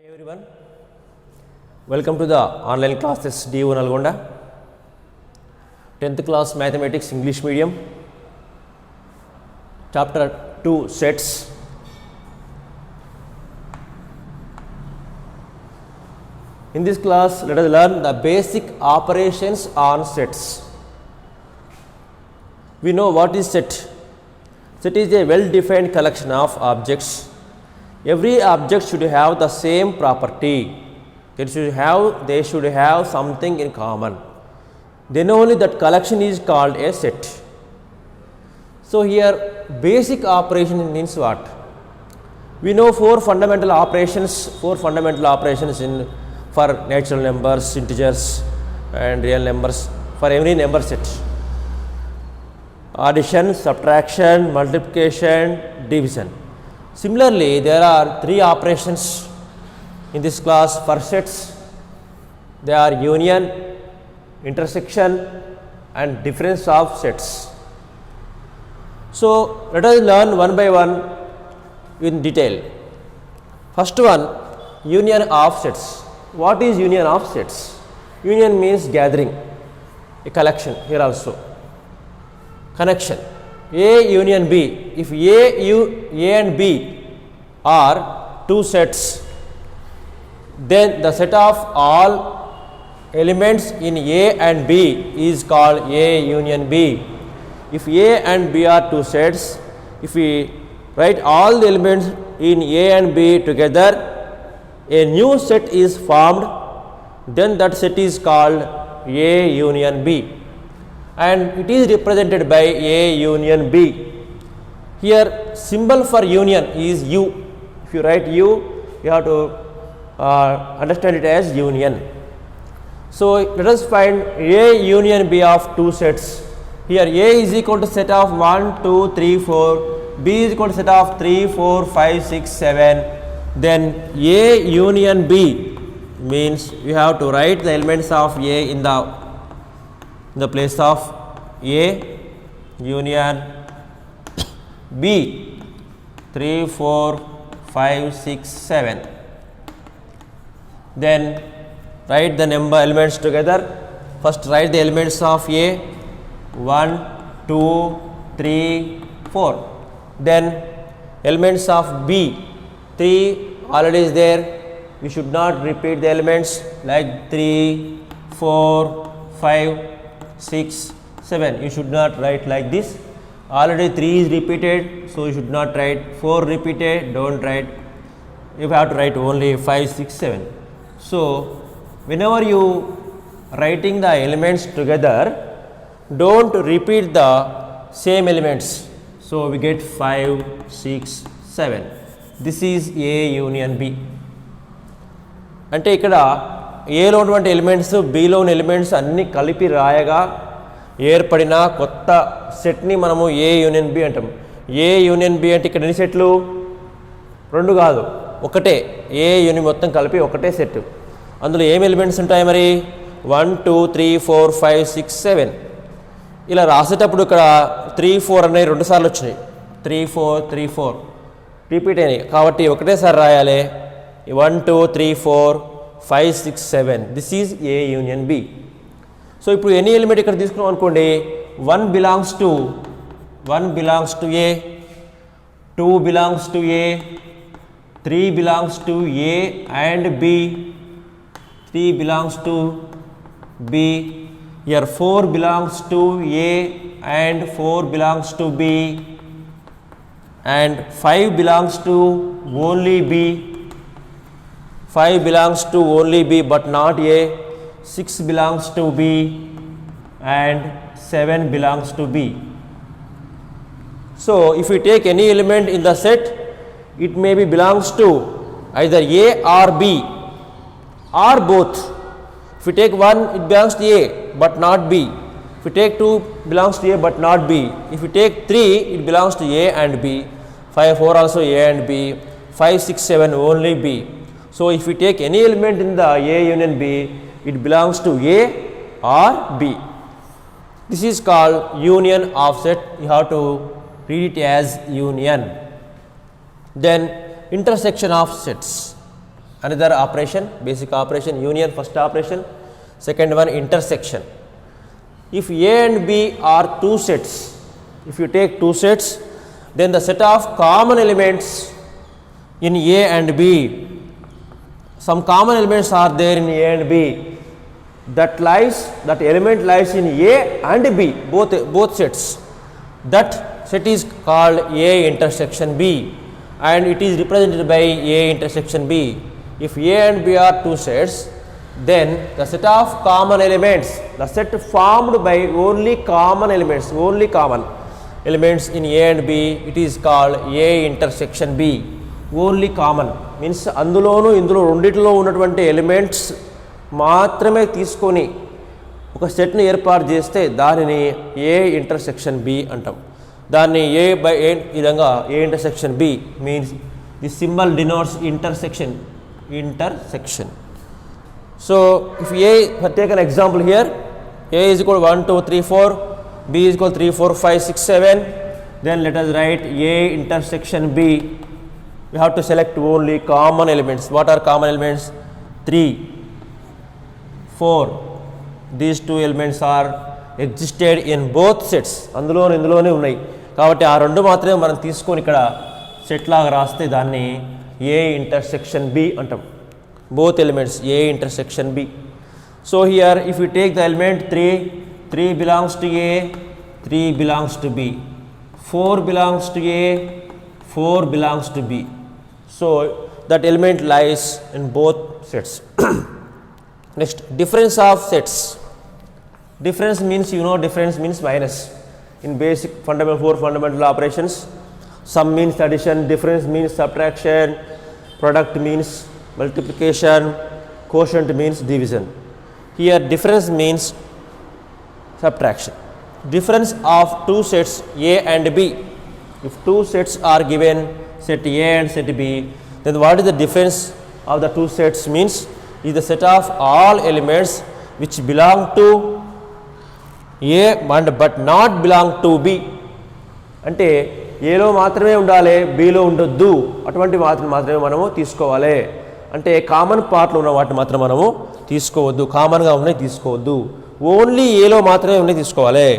Hi everyone, welcome to the online classes DU Nalgonda, 10th class Mathematics English Medium, Chapter 2 Sets. In this class, let us learn the basic operations on sets. We know what is set. Set is a well-defined collection of objects. Every object should have the same property. They should have something in common. Then only that collection is called a set. So here basic operation means what? We know four fundamental operations in for natural numbers, integers and real numbers for every number set. Addition, subtraction, multiplication, division. Similarly, there are three operations in this class for sets. They are union, intersection and difference of sets. So, let us learn one by one in detail. First one, union of sets. What is union of sets? Union means gathering, a collection here also. Connection. A union B. If A and B are two sets, then the set of all elements in A and B is called A union B. If A and B are two sets, if we write all the elements in A and B together, a new set is formed, then that set is called A union B. And it is represented by A union B. Here symbol for union is U. If you write U, you have to understand it as union. So let us find A union B of two sets. Here A is equal to set of 1, 2, 3, 4, B is equal to set of 3, 4, 5, 6, 7. Then A union B means you have to write the elements of A in the place of A union B 3, 4, 5, 6, 7. Then write the number elements together. First write the elements of A 1, 2, 3, 4. Then elements of B 3 already is there. We should not repeat the elements like 3, 4, 5, 6, 7. You should not write like this. Already 3 is repeated, so you should not write 4 repeated, don't write. You have to write only 5, 6, 7. So, whenever you writing the elements together, don't repeat the same elements. So, we get 5, 6, 7. This is A union B. అంటే ఇక్కడ ఏలో ఉన్నటువంటి elements below ఉన్న elements అన్నీ కలిపి రాయగా ఏర్పడిన కొత్త సెట్ని మనము ఏ యూనియన్ బి అంటాం. ఏ యూనియన్ బి అంటే ఇక్కడ ఎన్ని సెట్లు? రెండు కాదు, ఒకటే. ఏ యూనియన్ మొత్తం కలిపి ఒకటే సెట్. అందులో ఏం ఎలిమెంట్స్ ఉంటాయి మరి? 1, 2, 3, 4, 5, 6, 7. ఇలా రాసేటప్పుడు ఇక్కడ 3, 4 అనేవి రెండు సార్లు వచ్చినాయి. 3, 4, 3, 4 రిపీట్ అయినాయి కాబట్టి ఒకటేసారి రాయాలి. 1, 2, 3, 4, 5, 6, 7. This is A union B. So ఇప్పుడు ఎనీ ఎలిమెంట్ ఇక్కడ తీసుకున్నాం అనుకోండి, 1 belongs to A, 2 belongs to A, 3 belongs to A and B, 3 belongs to B. Here 4 belongs to A and 4 belongs to B and 5 belongs to only B. 5 belongs to only B but not A. 6 belongs to B and 7 belongs to B. So if we take any element in the set, it may be belongs to either A or B or both. If we take 1, it belongs to A but not B. If we take 2, belongs to A but not B. If we take 3, it belongs to A and B. 5, 4 also A and B. 5, 6, 7 only B. So if we take any element in the A union B, it belongs to A or B. This is called union of set. You have to read it as union. Then intersection of sets. another operation, basic operation, union first operation, second one intersection. If A and B are two sets, if you take two sets, then the set of common elements in A and B, some common elements are there in A and B, that element lies in A and B, both sets. That set is called A intersection B, and it is represented by A intersection B. If A and B are two sets, then the set of common elements, the set formed by only common elements in A and B, it is called A intersection B. Only common means అందులోను ఇందులో రెండిటిలో ఉన్నటువంటి elements మాత్రమే తీసుకొని ఒక సెట్ని ఏర్పాటు చేస్తే దానిని ఏ ఇంటర్సెక్షన్ బి అంటాం. దాన్ని ఏ బై ఏ విధంగా A intersection B means the symbol denotes intersection. So if A, take an example here, A is equal to 1 2 3 4, B is equal to 3 4 5 6 7, then let us write A intersection B. We have to select only common elements. What are common elements? 3 4. These two elements are existed in both sets. ఇందులోనే ఉన్నాయి కాబట్టి ఆ రెండు మాత్రమే మనం తీసుకొని ఇక్కడ set లాగా రాస్తే దాన్ని A intersection B అంటాం. Both elements A intersection B. So here if you take the element 3 belongs to A, 3 belongs to B, 4 belongs to A, 4 belongs to B. So that element lies in both sets. Next, difference of sets. Difference means, difference means minus. In basic four fundamental operations, sum means addition, difference means subtraction, product means multiplication, quotient means division. Here difference means subtraction. Difference of two sets A and B. If two sets are given, set A and set B, then what is the difference of the two sets means is the set of all elements which belong to A but not belong to B. అంటే ఏలో మాత్రమే ఉండాలి, below ఉండొద్దు, అటువంటి మాత్రమే మనము తీసుకోవాలి. అంటే కామన్ పార్ట్లో ఉన్న వాటిని మాత్రం మనము తీసుకోవద్దు, కామన్గా ఉన్నాయి తీసుకోవద్దు, ఓన్లీ ఏలో మాత్రమే ఉన్నాయి తీసుకోవాలి.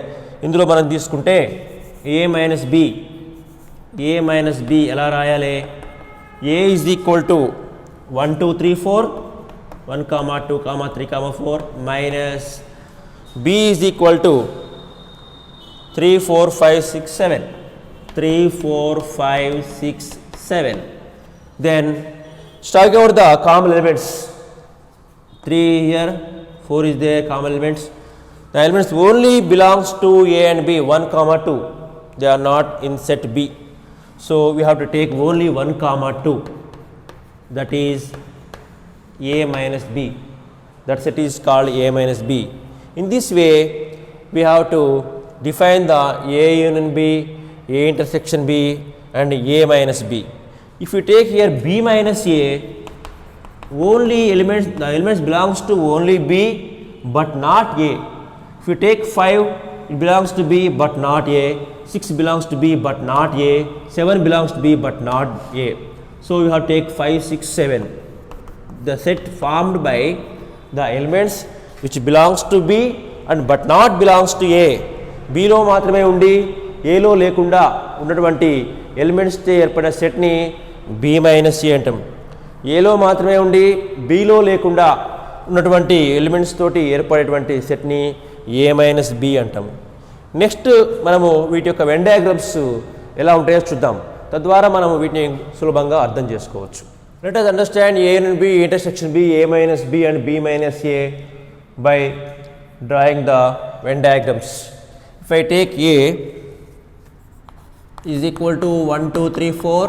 ఇందులో మనం తీసుకుంటే A మైనస్ బి ఎలా రాయాలి? A is equal to 1 2 3 4, 1 2 3 4 minus B is equal to 3 4 5 6 7, 3 4 5 6 7. Then strike out the common elements. 3 here, 4 is there, common elements. The elements only belongs to A and B, 1 2. They are not in set B. So we have to take only 1 2. That is A minus B. That set is called A minus B. In this way, we have to define the A union B, A intersection B, and A minus B. If you take here B minus A, only the elements belongs to only B but not A. If you take 5, it belongs to B but not A, 6 belongs to B but not A, 7 belongs to B but not A. So you have to take 5 6 7. The set formed by the elements which belongs to B and but not belongs to A. B లో మాత్రమే ఉండి A లో లేకుండా ఉన్నటువంటి ఎలిమెంట్స్తో ఏర్పడిన సెట్ని B minus ఏ అంటాం. ఏలో మాత్రమే ఉండి Bలో లేకుండా ఉన్నటువంటి ఎలిమెంట్స్ తోటి ఏర్పడేటువంటి సెట్ని A మైనస్ బి అంటాం. నెక్స్ట్ మనము వీటి యొక్క వెన్ డయాగ్రామ్స్ ఎలా ఉంటాయో చూద్దాం. తద్వారా మనము వీటిని సులభంగా అర్థం చేసుకోవచ్చు. Let us understand A and B intersection B, A minus B and B minus A by drawing the Venn diagrams. If I take A is equal to 1 2 3 4,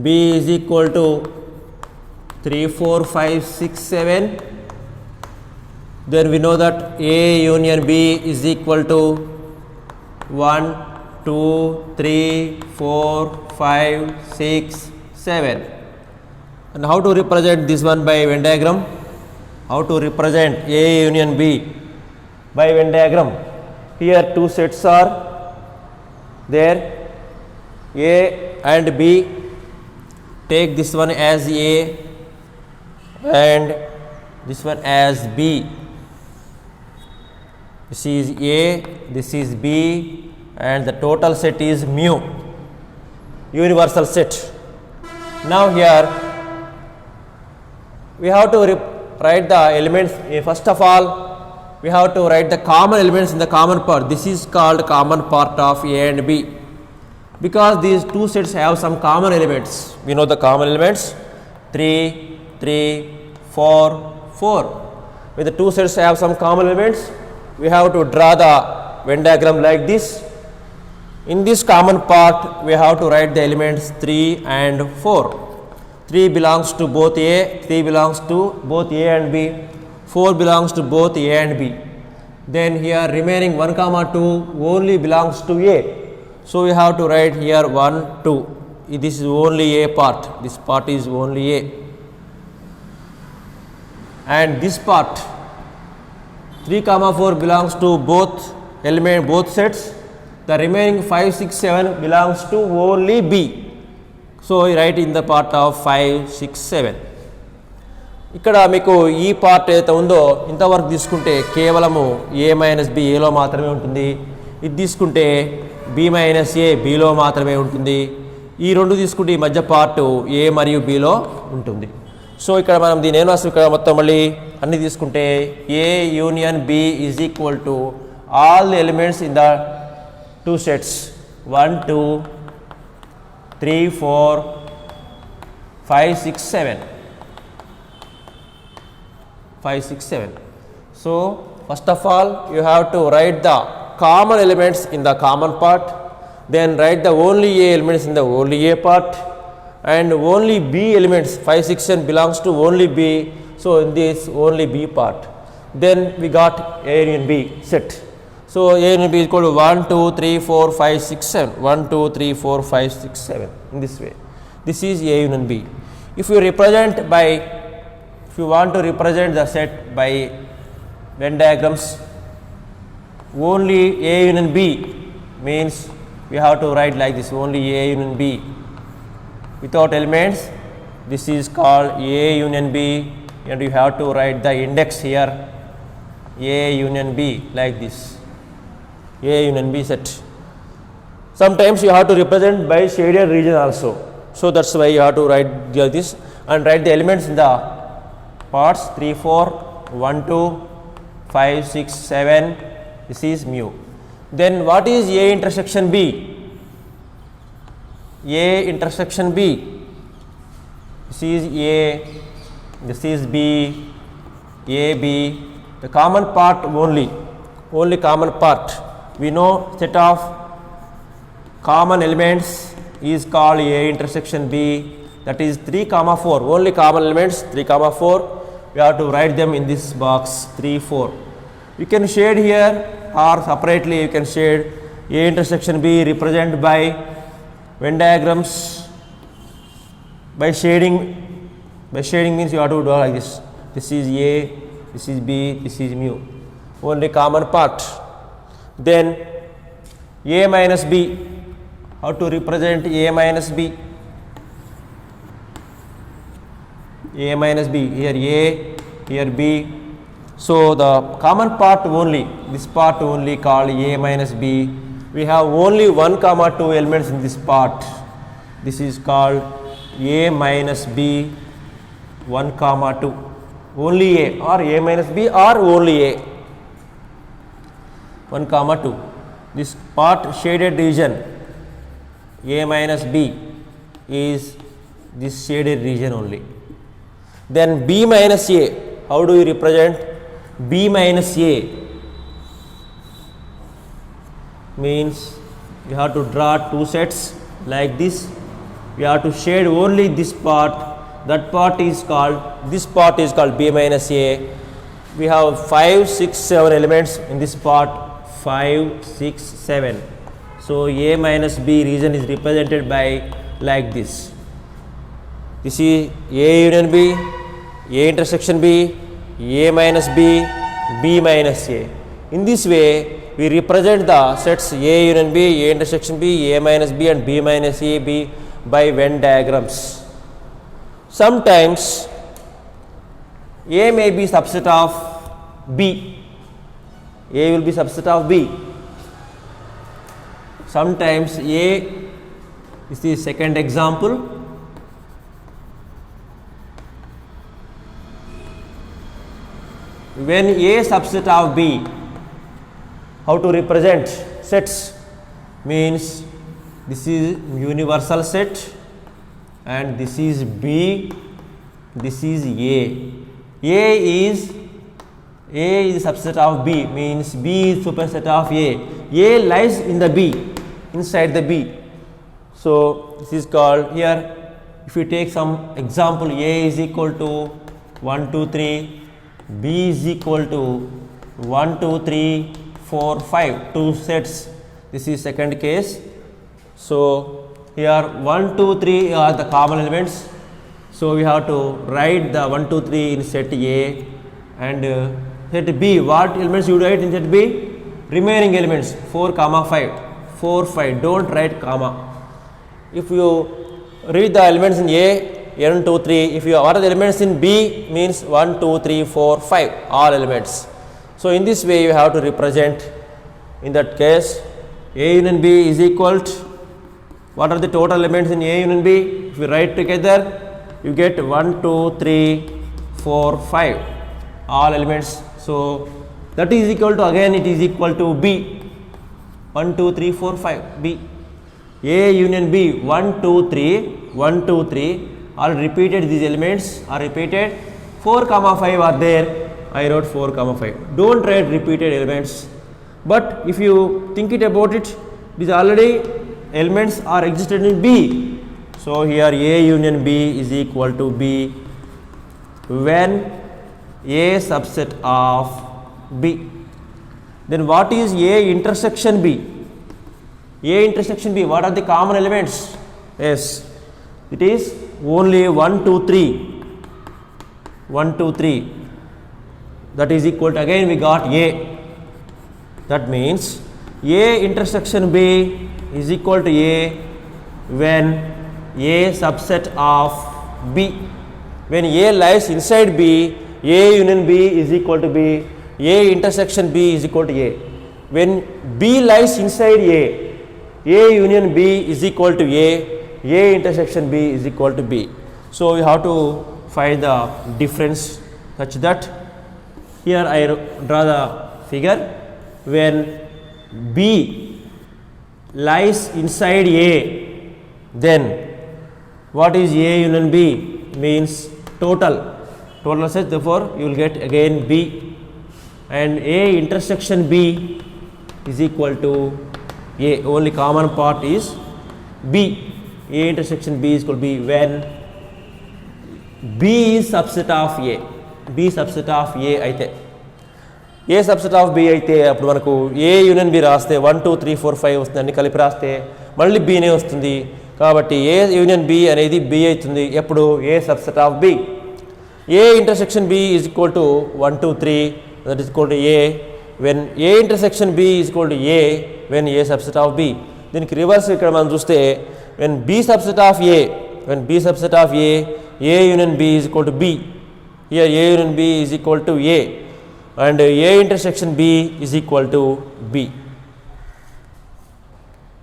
B is equal to 3 4 5 6 7, then we know that A union B is equal to 1 2 3 4 5 6 7. And how to represent this one by Venn diagram? How to represent A union B by Venn diagram? Here two sets are there, A and B. take this one as A and this one as B. This is A, this is B, and the total set is mu, universal set. Now here we have to write the elements. First of all, we have to write the common elements in the common part. This is called common part of A and B, because these two sets have some common elements. We know the common elements 3, 3, 4, 4. When the two sets have some common elements, we have to draw the Venn diagram like this. In this common part, we have to write the elements 3 and 4. 3 belongs to both A, 3 belongs to both A and B, 4 belongs to both A and B. Then here remaining 1, 2 only belongs to A. So we have to write here 1, 2. This is only A part. This part is only A. And this part 3, 4 belongs to both sets. The remaining 5, 6, 7 belongs to only B. So we write in the part of 5, 6, 7. ఇక్కడ మీకు ఈ part ఏదైతే ఉందో ఇంతవరకు తీసుకుంటే కేవలము A minus B ఏలో మాత్రమే ఉంటుంది. ఇది తీసుకుంటే B మైనస్ A Bలో మాత్రమే ఉంటుంది. ఈ రెండు తీసుకుంటే ఈ మధ్య పార్ట్ A మరియు Bలో ఉంటుంది. సో ఇక్కడ మనం దీని ఏం రాస్తాం, ఇక్కడ మొత్తం మళ్ళీ అన్ని తీసుకుంటే A union B is equal to all the elements in the two sets 1, 2, 3, 4, 5, 6, 7. 5, 6, 7. So first of all, you have to write the common elements in the common part, then write the only A elements in the only A part, and only B elements 5, 6, 7 belongs to only B. So in this only B part, then we got A union B set. So A union B is equal to 1, 2, 3, 4, 5, 6, 7. 1, 2, 3, 4, 5, 6, 7. In this way, this is A union B. If you want to represent the set by Venn diagrams, only A union B means we have to write like this, only A union B without elements. This is called A union B, and you have to write the index here, A union B, like this, A union B set. Sometimes you have to represent by shaded region also. So that's why you have to write this and write the elements in the parts 3, 4, 1, 2, 5, 6, 7. This is mu. Then what is A intersection B? A intersection B. This is A, this is B, A, B. The common part only common part. We know set of common elements is called A intersection B. That is 3, 4. Only common elements 3, 4. We have to write them in this box 3, 4. You can shade here or separately you can shade. A intersection B represented by Venn diagrams by shading. By shading means you have to do like this. This is A, this is B, this is mu. Only common part. Then A minus B. How to represent A minus B? A minus B, here A, here B. So the common part only, this part only called A minus B. We have only 1, 2 elements in this part. This is called A minus B 1, 2. Only A, or A minus B, or only A 1, 2. This part shaded region A minus B is this shaded region only. Then B minus A, how do you represent B minus A? Means you have to draw two sets like this. We have to shade only this part. That part is called, this part is called B minus A. We have 5, 6, 7 elements in this part. 5, 6, 7. So A minus B region is represented by like this. This is A union B, A intersection B, A minus B, B minus A. In this way, we represent the sets A union B, A intersection B, A minus B, and B minus A, B by Venn diagrams. sometimes A may be subset of B. A will be subset of B. Sometimes A is the second example. When A subset of B, how to represent sets means this is universal set and this is B, this is A. A is subset of B means B is superset of A. A lies in the B, inside the B. So this is called here. If you take some example, A is equal to 1 2 3, B is equal to 1 2 3 4 5, two sets. This is second case. So here 1 2 3 are the common elements. So we have to write the 1 2 3 in set A and set B. What elements you write in set B? Remaining elements 4 comma 5, 4 5. Don't write comma. If you read the elements in A, 1 2 3. If you what are the elements in B means 1 2 3 4 5, all elements. So in this way you have to represent. In that case, A union B is equal to what are the total elements in A union B? If you write together, you get 1 2 3 4 5, all elements. So that is equal to, again it is equal to B, 1 2 3 4 5 B. A union B 1 2 3 1 2 3 are repeated. These elements are repeated. 4 comma 5 are there. I wrote 4 comma 5. Don't write repeated elements. But if you think it about it, these already elements are existed in B. So here A union B is equal to B when A subset of B. Then what is A intersection B? A intersection B, what are the common elements? Yes, it is only 1 2 3, 1 2 3. That is equal to, again we got A. That means A intersection B is equal to A when A subset of B. When A lies inside B, A union B is equal to B. A intersection B is equal to A. When B lies inside A union B is equal to A intersection B is equal to B. So we have to find the difference such that here I draw the figure. When B lies inside A, then what is A union B means total set, therefore you will get again B, and A intersection B is equal to A, only common part is B. A intersection B is equal to B when B is subset of A. B subset of A అయితే, A subset of B అయితే అప్పుడు మనకు A union B రాస్తే 1 2 3 4 5 వస్తుంది, అన్ని కలిపి రాస్తే మళ్ళీ Bనే వస్తుంది. కాబట్టి A యూనియన్ B అనేది B అవుతుంది ఎప్పుడు A subset of B. A intersection B is equal to 1 2 3, that is equal to A when A intersection B is equal to A when A subset of B. దీనికి reverse ఇక్కడ మనం చూస్తే when B subset of A, when B subset of A union B is equal to B. Here A union B is equal to A and A intersection B is equal to B.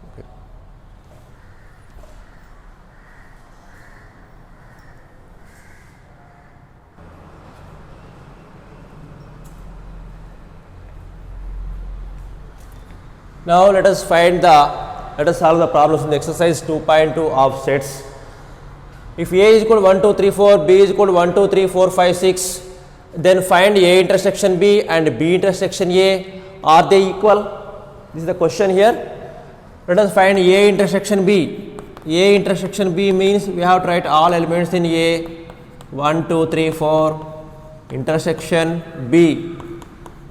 Okay. Now let us solve the problems in the exercise 2.2 of sets. If A is equal to 1 2 3 4, B is equal to 1 2 3 4 5 6, then find A intersection B and B intersection A. Are they equal? This is the question here. Let us find A intersection B. A intersection B means we have to write all elements in A. 1 2 3 4 intersection B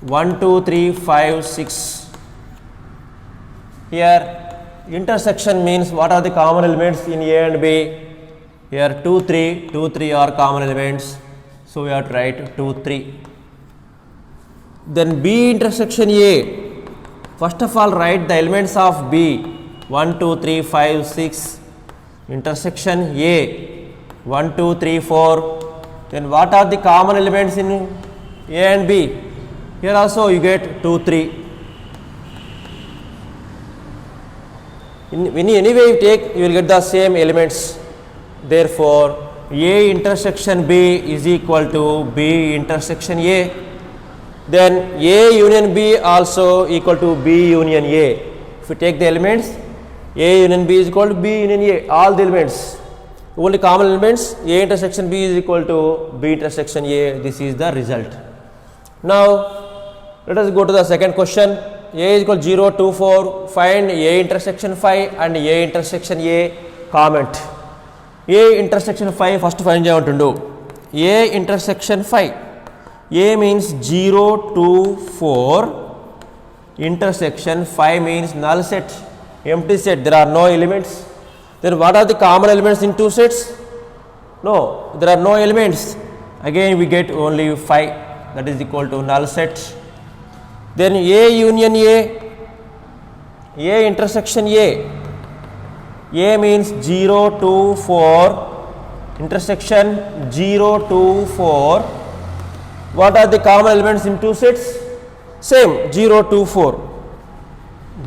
1 2 3 5 6. Here intersection means what are the common elements in A and B? Here 2 3 are common elements, so we have to write 2 3. Then B intersection A, first of all write the elements of B 1 2 3 5 6 intersection A 1, 2, 3, 4. Then what are the common elements in A and B? Here also you get 2, 3. In any way you take, you will get the same elements. Therefore, A intersection B is equal to B intersection A. Then A union B also equal to B union A. If you take the elements, A union B is equal to B union A. All the elements, only common elements, A intersection B is equal to B intersection A. This is the result. Now, let us go to the second question. A is equal to 0, 2, 4. Find A intersection phi and A intersection A. Comment. A intersection phi first find cheyamantundu. A intersection phi. A means 0, 2, 4. Intersection phi means null set, empty set. There are no elements. Then what are the common elements in two sets? No, there are no elements. Again we get only phi, that is equal to null set. Then A union A intersection A means 0, 2, 4, intersection 0, 2, 4. What are the common elements in two sets? Same, 0, 2, 4,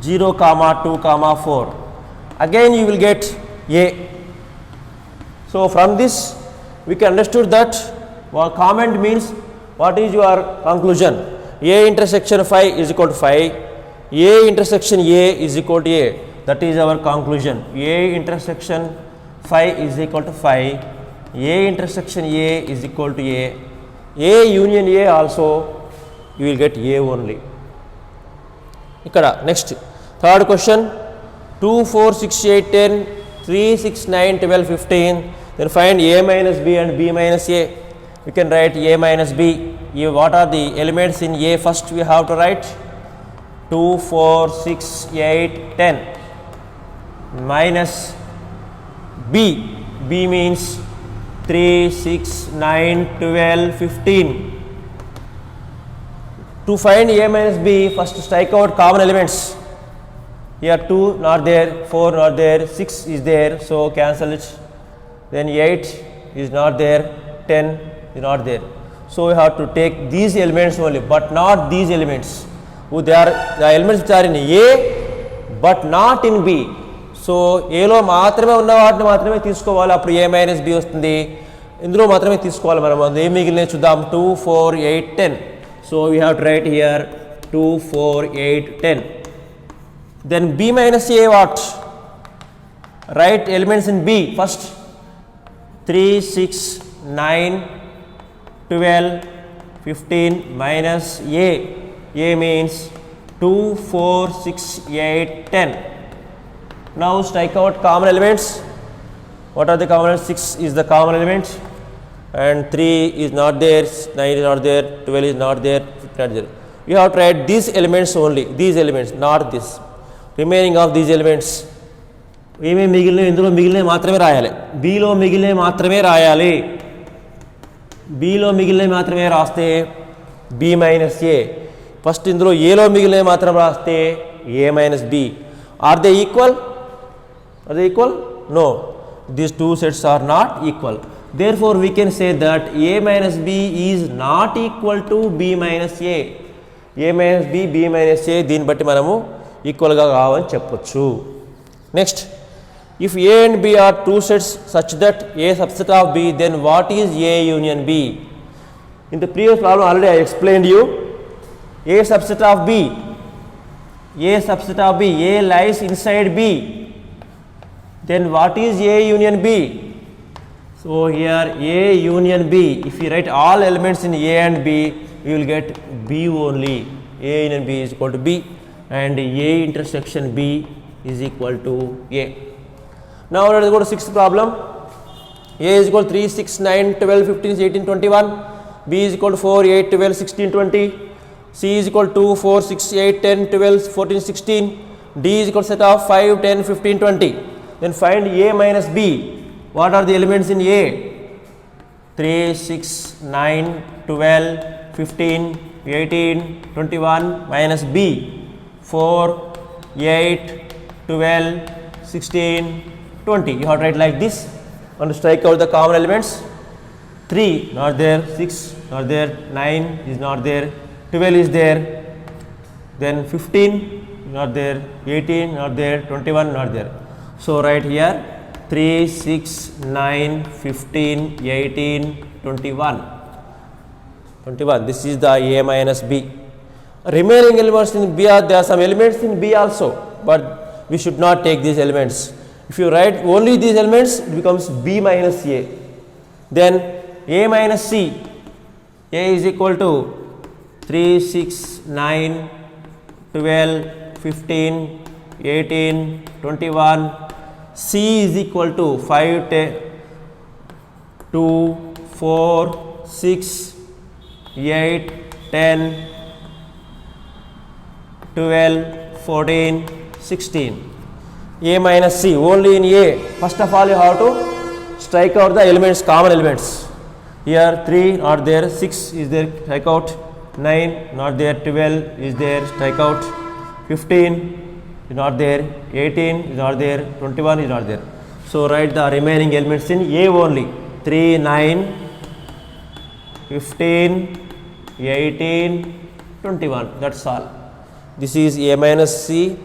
0, 2, 4. Again you will get A. So from this we can understood that what comment means, what is your conclusion? A intersection phi is equal to phi, A intersection A is equal to A. That is our conclusion. A intersection phi is equal to phi, A intersection A is equal to A union A also you will get A only. Ikkada next third question, 2, 4, 6, 8, 10, 3, 6, 9, 12, 15. Then find A minus B and B minus A. We can write A minus B. What are the elements in A? First we have to write 2, 4, 6, 8, 10 minus B. B means 3, 6, 9, 12, 15. To find A minus B, first strike out common elements. Here 2 not there, 4 not there, 6 is there, so cancel it. Then 8 is not there, 10 is not there. So we have to take these elements only, but not these elements. They are the elements which are in A, but not in B. So ఏలో మాత్రమే ఉన్న వాటిని మాత్రమే తీసుకోవాలి, అప్పుడు ఏ minus B వస్తుంది. ఇందులో మాత్రమే తీసుకోవాలి మనం. అది ఏం మిగిలిన చూద్దాం. 2, 4, 8, 10. So we have to write here 2, 4, 8, 10. Then B minus A what? Write elements in B first. 3, 6, 9, 12, 15 minus A. A means 2, 4, 6, 8, 10. Now strike out common elements. What are the common elements? 6 is the common element and 3 is not there, 9 is not there, 12 is not there, 15 not there. You have to write these elements only, these elements, not this. Remaining of these elements. ఏమేమి మిగిలినవి, ఇందులో మిగిలినవి మాత్రమే రాయాలి. Below మిగిలినవి మాత్రమే రాయాలి. Below మిగిలినవి మాత్రమే రాస్తే బి మైనస్ ఏ. ఫస్ట్ ఇందులో ఏలో మిగిలినవి మాత్రం రాస్తే A minus B. Are they equal? Are they equal? No. These two sets are not equal. Therefore, we can say that A minus B is not equal to B minus A. A minus B, B minus A, దీన్ని బట్టి మనము ఈక్వల్గా కావని చెప్పొచ్చు. Next, if A and B are two sets such that A subset of B, then what is A union B? In the previous problem already I explained you. A subset of B. A subset of B. A lies inside B. Then what is A union B? So here A union B, if you write all elements in A and B, we will get B only. A union B is equal to B and A intersection B is equal to A. Now let us go to sixth problem. A is equal to 3, 6, 9, 12, 15, 18, 21. B is equal to 4, 8, 12, 16, 20. C is equal to 2, 4, 6, 8, 10, 12, 14, 16. D is equal to set of 5, 10, 15, 20. Then find A minus B. What are the elements in A? 3, 6, 9, 12, 15, 18, 21 minus B. 4, 8, 12, 16, 20. You have to write like this. and strike out the common elements. 3 not there, 6 not there, 9 is not there, 12 is there, then 15 not there, 18 not there, 21 not there. So write here 3, 6, 9, 15, 18, 21. 21. This is the A minus B. Remaining elements in B are, there are some elements in B also, but we should not take these elements. If you write only these elements, it becomes B minus A. Then A minus C. A is equal to 3, 6, 9, 12, 15, 18, 21. C is equal to 5, 10, 2, 4, 6, 8, 10, 12, 14, 16. A minus C, only in A. First of all, you have to strike out the elements, common elements. Here 3 not there, 6 is there, strike out, 9 not there, 12 is there, strike out, 15 is not there, 18 is not there, 21 is not there. So write the remaining elements in A only. 3, 9, 15, 18, 21. That's all. This is A minus C.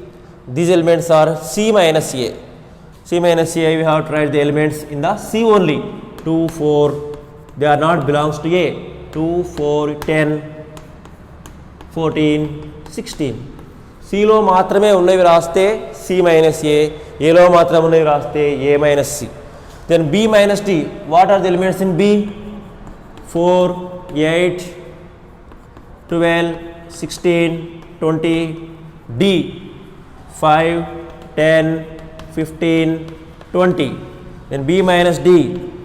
These elements are C minus A. C minus A, we have to write the elements in the C only. 2, 4, they are not belongs to A. 2, 4, 10, 14, 16. C లో మాత్రమే ఉన్నవి రాస్తే C minus A. A లో మాత్రమే ఉన్నవి రాస్తే A minus C. Then B minus D. What are the elements in B? 4, 8, 12, 16, 20. D 5, 10, 15, 20. Then B minus D,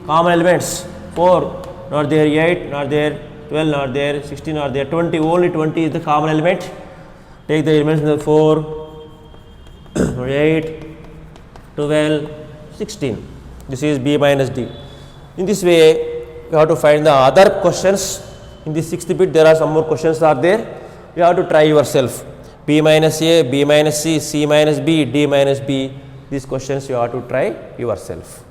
common elements 4 not there, 8 not there, 12 not there, 16 not there, 20, only 20 is the common element. Take the elements in the 4, 8, 12, 16. This is B minus D. In this way, you have to find the other questions. In the 6th bit, there are some more questions are there. You have to try yourself. B minus A, B minus C, C minus B, D minus B. These questions you have to try yourself.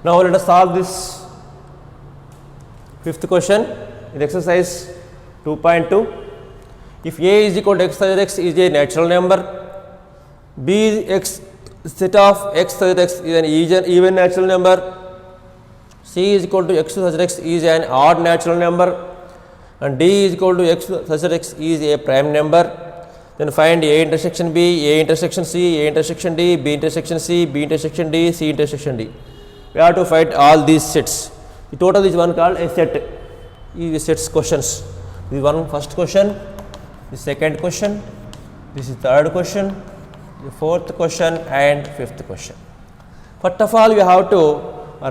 Now let us solve this 5th question in exercise 2.2. If A is equal to x such x is a natural number, B is x set of x such x is an even natural number, C is equal to x such x is an odd natural number, and D is equal to x such x is a prime number, then find A intersection B, A intersection C, A intersection D, B intersection C, B intersection D, C intersection D. We have to find all these sets. The total is one called a set. These sets questions. This is one first question, the second question, this is third question, the fourth question and fifth question. First of all, we have to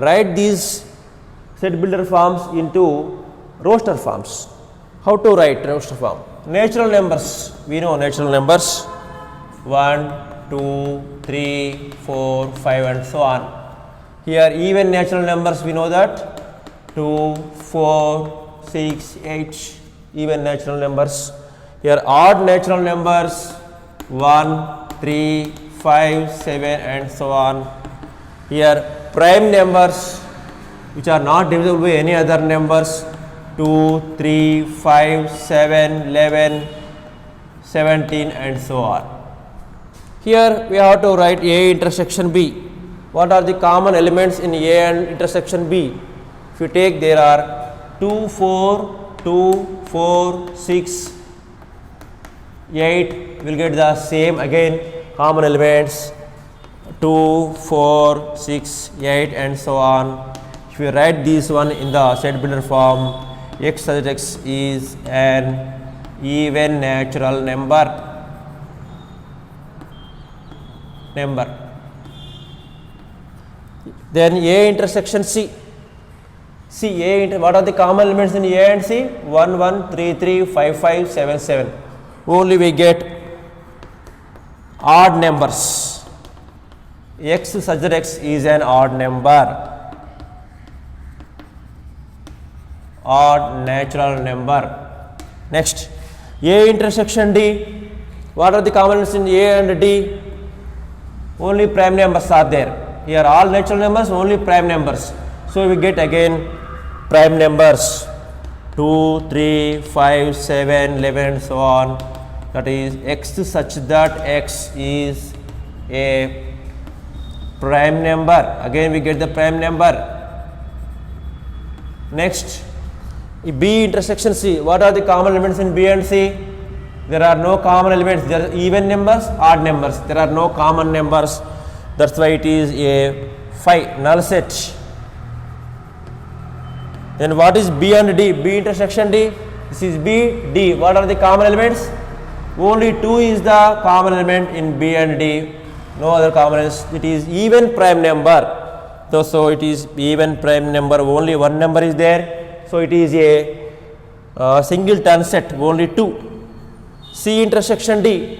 write these set builder forms into roster forms. How to write roster form? Natural numbers. We know natural numbers 1, 2, 3, 4, 5 and so on. Here even natural numbers we know that 2, 4, 6, 8 even natural numbers. Here odd natural numbers 1, 3, 5, 7 and so on. Here prime numbers which are not divisible by any other numbers 2, 3, 5, 7, 11, 17 and so on. Here we have to write A intersection B. What are the common elements in A and intersection B? If you take, there are 2, 4, 2, 4, 6, 8, we will get the same again common elements 2, 4, 6, 8 and so on. If you write this one in the set builder form, x such x is an even natural number. Then A intersection C. What are the common elements in A and C? 1, 1, 3, 3, 5, 5, 7, 7. Only we get odd numbers. x such that x is an odd number, odd natural number. Next, A intersection D. What are the common elements in A and D? Only prime numbers are there. Here all natural numbers, only prime numbers. So we get again prime numbers 2, 3, 5, 7, 11, so on. That is x such that x is a prime number. Again we get the prime number. Next, B intersection C. What are the common elements in B and C? There are no common elements. There are even numbers, odd numbers. There are no common numbers. That's why it is a phi null set. Then what is B and D? B intersection D. This is B, D. What are the common elements? Only 2 is the common element in B and D. No other common elements. It is even prime number. So it is even prime number. Only one number is there. So it is a singleton set. Only 2. C intersection D.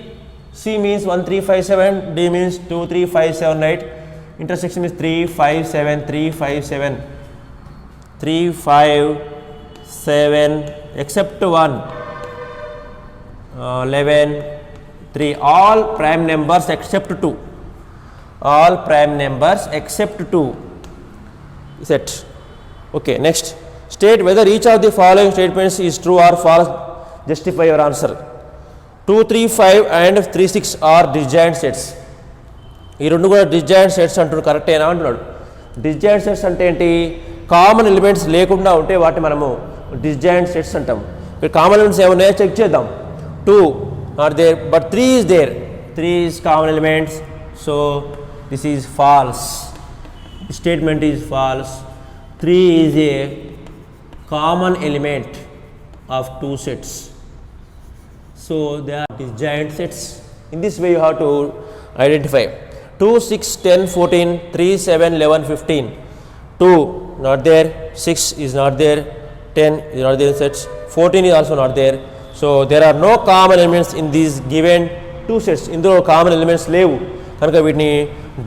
C means 1, 3, 5, 7. D means 2, 3, 5, 7, right? Intersection is 3, 5, 7, 3, 5, 7. 3, 5, 7, except 1, 11, 3. All prime numbers except 2. All prime numbers except 2. Set. Okay, next. State whether each of the following statements is true or false. Justify your answer. 2, 3, 5 and 3, 6 are disjoint sets. ఈ రెండు కూడా disjoint sets అంటున్నాడు. కరెక్టేనా అంటున్నాడు. Disjoint sets అంటే ఏంటి? Common elements లేకుండా ఉంటే వాటిని మనము డిస్జాయింట్ సెట్స్ అంటాం. ఇక్కడ కామన్ ఎలిమెంట్స్ ఏమన్నాయో చెక్ చేద్దాం. 2 are there but 3 is there. 3 is common elements. So this is false. The statement is false. 3 is a common element of 2 sets. So they are disjoint sets. In this way you have to identify. 2, 6, 10, 14, 3, 7, 11, 15. 2 not there, 6 is not there, 10 is not there in sets, 14 is also not there. So there are no common elements in these given 2 sets. ఇందులో common elements లేవు కనుక వీటిని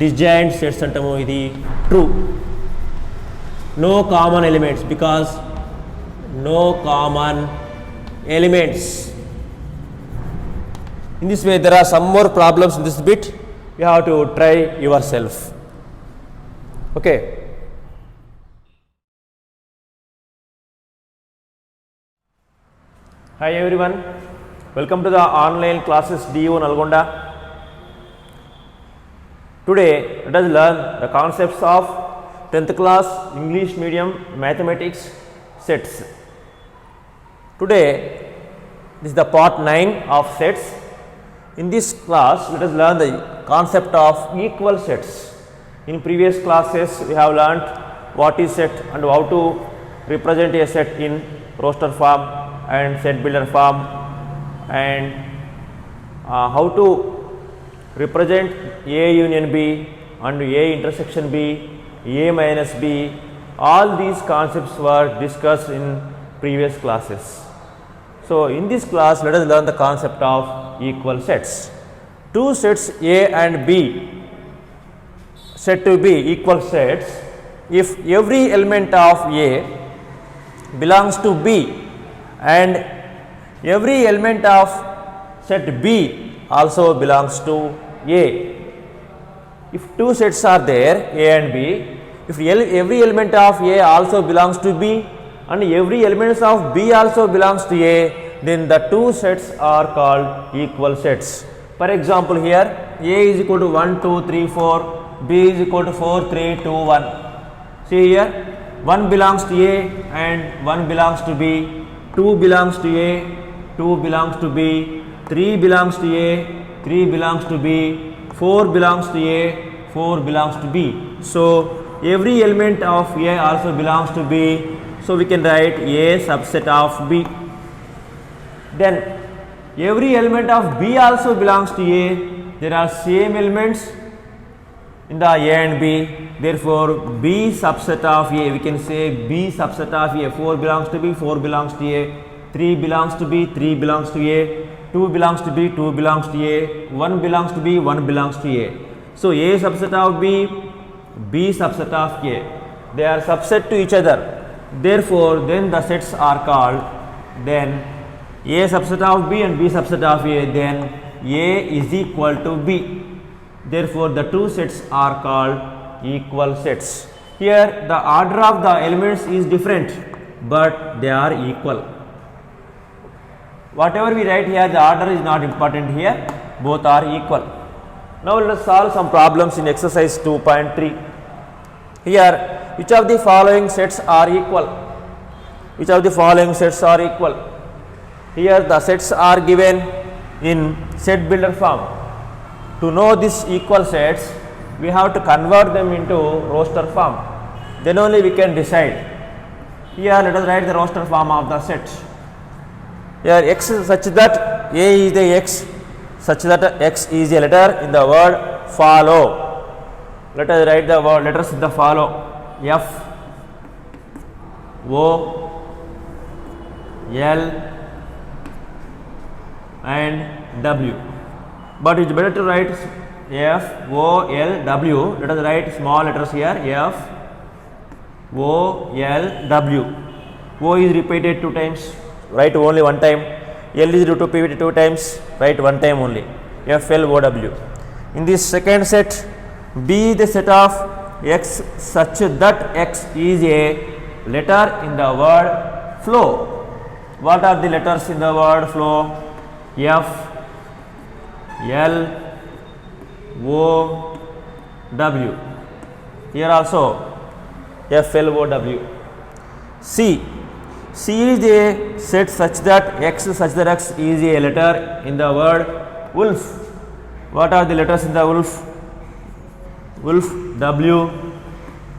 disjoint sets అంటాము. ఇది true. No common elements because no common elements. In this way there are some more problems in this bit. You have to try yourself. Okay. Hi everyone. Welcome to the online classes DU Nalgonda. Today let us learn the concepts of 10th class English medium mathematics sets. Today this is the part 9 of sets. In this class, let us learn the concept of equal sets. In previous classes, we have learnt what is set and how to represent a set in roster form and set builder form, and how to represent A union B and A intersection B, A minus B. All these concepts were discussed in previous classes. So in this class, let us learn the concept of equal sets. 2 sets A and B said to be equal sets if every element of A belongs to B and every element of set B also belongs to A. If 2 sets are there, A and B, if every element of A also belongs to B and every element of B also belongs to A, then the 2 sets are called equal sets. For example, here A is equal to 1, 2, 3, 4, B is equal to 4, 3, 2, 1. See here, 1 belongs to A and 1 belongs to B, 2 belongs to A, 2 belongs to B, 3 belongs to A, 3 belongs to B, 4 belongs to A, 4 belongs to B. So every element of A also belongs to B. So we can write A subset of B. Then every element of B also belongs to A. There are same elements in the A and B. Therefore, B subset of A, we can say B subset of A. 4 belongs to B, 4 belongs to A. 3 belongs to B, 3 belongs to A. 2 belongs to B, 2 belongs to A. 1 belongs to B, 1 belongs to A. So A subset of B, B subset of A, they are subset to each other. Therefore, then the sets are called then A subset of B and B subset of A, then A is equal to B. Therefore, the two sets are called equal sets. Here the order of the elements is different, but they are equal. Whatever we write here, the order is not important here, both are equal. Now let us solve some problems in exercise 2.3. Here, which of the following sets are equal? Which of the following sets are equal? Here the sets are given in set builder form. To know these equal sets, we have to convert them into roster form. Then only we can decide. Here let us write the roster form of the set. Here x is such that A is the x, such that x is a letter in the word follow. Let us write the word letters in the follow. F, O, L and W. But it is better to write F, O, L, W. Let us write small letters here. F, O, L, W. O is repeated 2 times. Write only 1 time. L is repeated 2 times. Write 1 time only. F, L, O, W. In this second set, B is the set of x such that x is a letter in the word flow. What are the letters in the word flow? F, L, O, W. Here also F, L, O, W. C. C is a set such that x is a letter in the word wolf. What are the letters in the wolf? Wolf, W,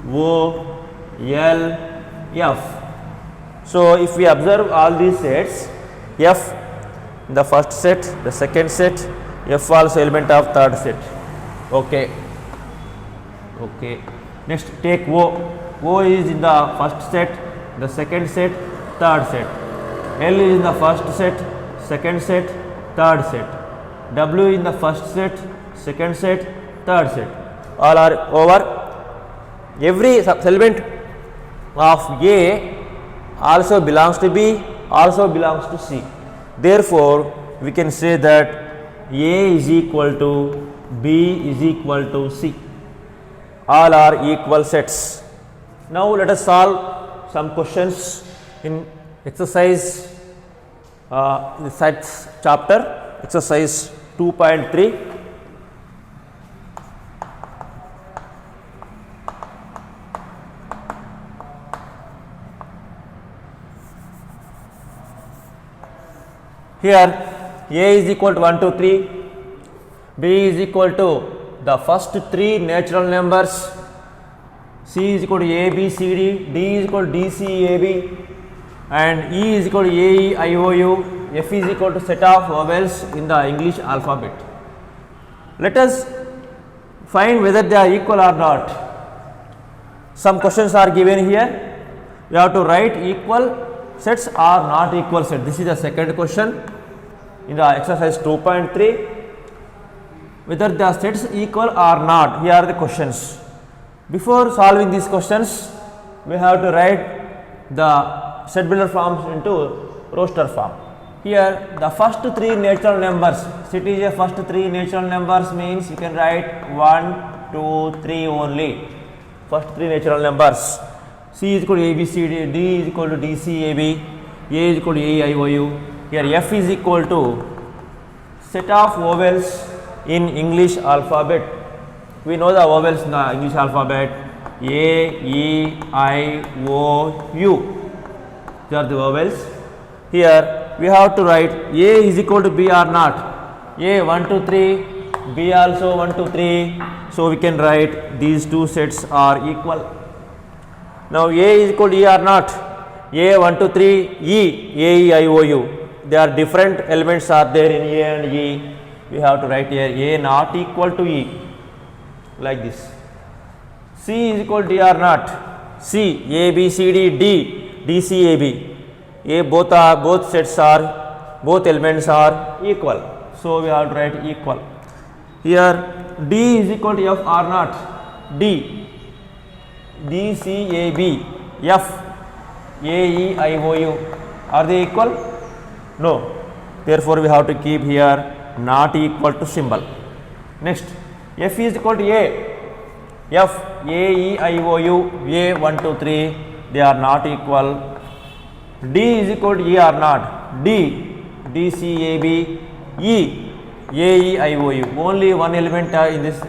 O, L, F. So if we observe all these sets, F in the first set, the second set, F also element of third set. Okay. Okay. Next take O. O is in the first set, the second set, third set. L is in the first set, second set, third set. W in the first set, second set, third set. All are over. Every element of A also belongs to B, also belongs to C. Therefore, we can say that A is equal to B is equal to C. All are equal sets. Now let us solve some questions in exercise in sets chapter, exercise 2.3. Here A is equal to 1, 2, 3, B is equal to the first 3 natural numbers, C is equal to A, B, C, D, D is equal to D, C, A, B, and E is equal to A, E, I, O, U, F is equal to set of vowels in the English alphabet. Let us find whether they are equal or not. Some questions are given here. We have to write equal sets or not equal set. This is the second question in the exercise 2.3. Whether the sets equal or not, here are the questions. Before solving these questions, we have to write the set builder forms into roster form. Here the first 3 natural numbers, set is a first 3 natural numbers means you can write 1, 2, 3 only. First 3 natural numbers. C is equal to A, B, C, D, D is equal to D, C, A, B, A is equal to A, I, O, U. Here F is equal to set of vowels in English alphabet. We know the vowels in the English alphabet: A, E, I, O, U. These are the vowels. Here we have to write A is equal to B or not. A 1, 2, 3, B also 1, 2, 3. So we can write these two sets are equal. Now A is equal to E or not. A 1, 2, 3, E, A, E, I, O, U. There are different elements are there in A and E. We have to write here A not equal to E, like this. C is equal to D or not. C, A, B, C, D, D, D, C, A, B. A both elements are equal. So we have to write equal. Here D is equal to F or not? D, DCAB, F, AEIOU, are they equal? No. Therefore we have to keep here not equal to symbol. Next, F is equal to A, F, AEIOU, A 1 2 3, they are not equal. D is equal to E or not? D, DCAB, E, AEIOU, only one element in this